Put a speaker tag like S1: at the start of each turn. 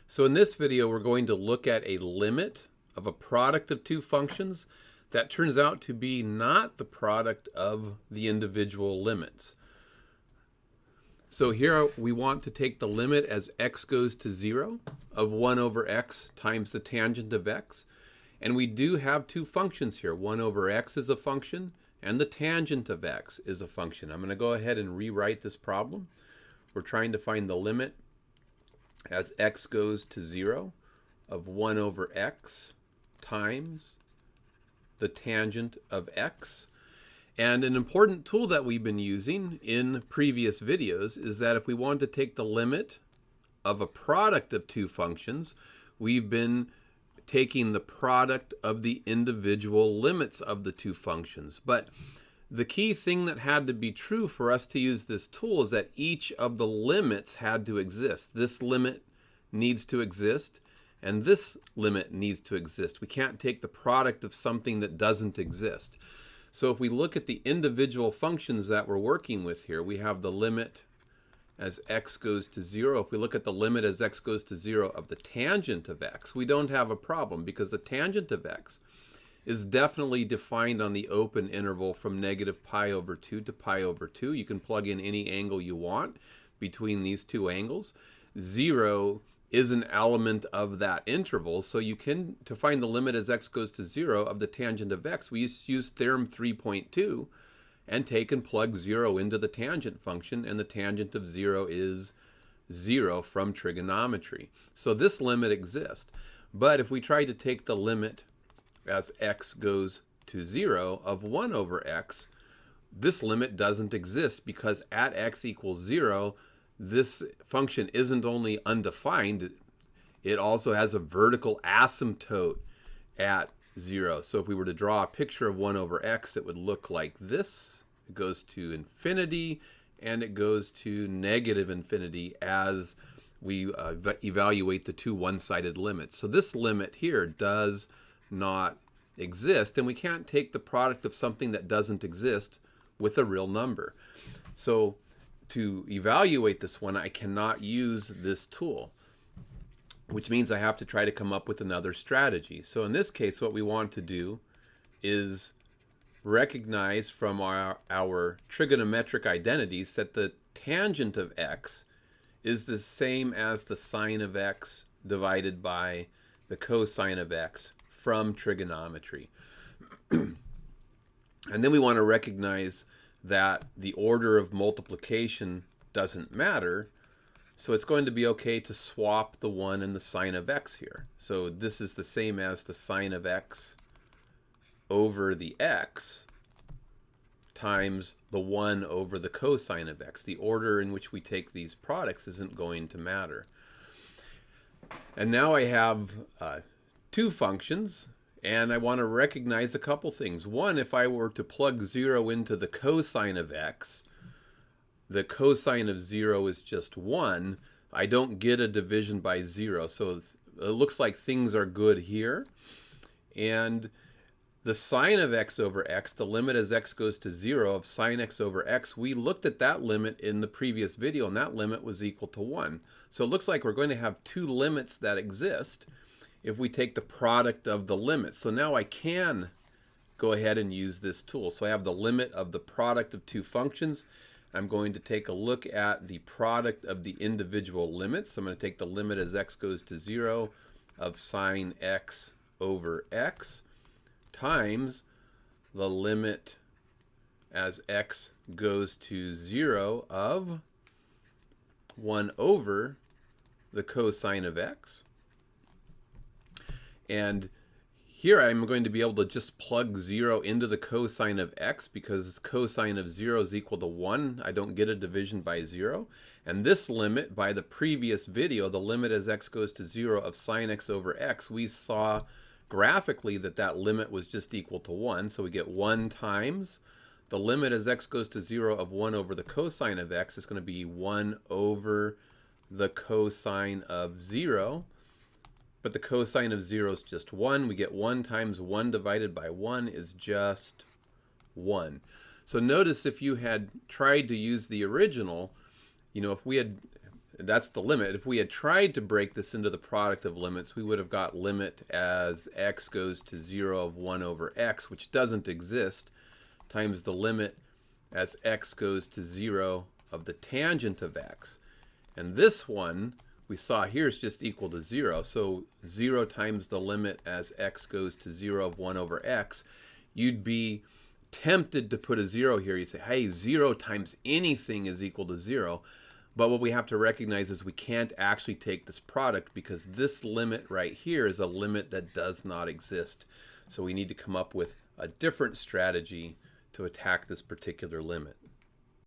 S1: So in this video, we're going to look at a limit of a product of two functions that turns out to be not the product of the individual limits. So here we want to take the limit as x goes to 0 of 1 over x times the tangent of x. And we do have two functions here. 1 over x is a function, and the tangent of x is a function. I'm going to go ahead and rewrite this problem. We're trying to find the limit as x goes to 0 of 1 over x times the tangent of x. And an important tool that we've been using in previous videos is that if we want to take the limit of a product of two functions, we've been taking the product of the individual limits of the two functions. But the key thing that had to be true for us to use this tool is that each of the limits had to exist. This limit needs to exist, and this limit needs to exist. We can't take the product of something that doesn't exist. So if we look at the individual functions that we're working with here, we have the limit as x goes to 0. If we look at the limit as x goes to 0 of the tangent of x, we don't have a problem because the tangent of x is definitely defined on the open interval from negative pi over 2 to pi over 2. You can plug in any angle you want between these two angles. 0 is an element of that interval, so you can, to find the limit as x goes to 0 of the tangent of x, we use theorem 3.2 and take and plug 0 into the tangent function, and the tangent of 0 is 0 from trigonometry. So this limit exists. But if we try to take the limit as x goes to 0 of 1 over x, this limit doesn't exist because at x equals 0, this function isn't only undefined, it also has a vertical asymptote at 0. So if we were to draw a picture of 1 over x, it would look like this. It goes to infinity, and it goes to negative infinity as we evaluate the two one-sided limits. So this limit here does not exist, and we can't take the product of something that doesn't exist with a real number. So to evaluate this one, I cannot use this tool, which means I have to try to come up with another strategy. So in this case, what we want to do is recognize from our trigonometric identities that the tangent of x is the same as the sine of x divided by the cosine of x from trigonometry. And then we want to recognize that the order of multiplication doesn't matter, so it's going to be okay to swap the 1 and the sine of x here. So this is the same as the sine of x over the x times the 1 over the cosine of x. The order in which we take these products isn't going to matter. And now I have two functions, and I want to recognize a couple things. One, if I were to plug 0 into the cosine of x, the cosine of 0 is just 1. I don't get a division by 0. So it looks like things are good here. And the sine of x over x, the limit as x goes to 0 of sine x over x, we looked at that limit in the previous video, and that limit was equal to 1. So it looks like we're going to have two limits that exist if we take the product of the limits. So now I can go ahead and use this tool. So I have the limit of the product of two functions. I'm going to take a look at the product of the individual limits. So I'm going to take the limit as x goes to 0 of sine x over x times the limit as x goes to 0 of 1 over the cosine of x. And here I'm going to be able to just plug 0 into the cosine of x because cosine of 0 is equal to 1. I don't get a division by 0. And this limit, by the previous video, the limit as x goes to 0 of sine x over x, we saw graphically that that limit was just equal to 1. So we get 1 times the limit as x goes to 0 of 1 over the cosine of x is going to be 1 over the cosine of 0. But the cosine of 0 is just 1. We get 1 times 1 divided by 1 is just 1. So notice if you had tried to use the original, if we had that's the limit. If we had tried to break this into the product of limits, we would have got limit as x goes to 0 of 1 over x, which doesn't exist, times the limit as x goes to 0 of the tangent of x. And this one we saw here is just equal to 0. So 0 times the limit as x goes to 0 of 1 over x. You'd be tempted to put a 0 here. You say, hey, 0 times anything is equal to 0. But what we have to recognize is we can't actually take this product because this limit right here is a limit that does not exist. So we need to come up with a different strategy to attack this particular limit.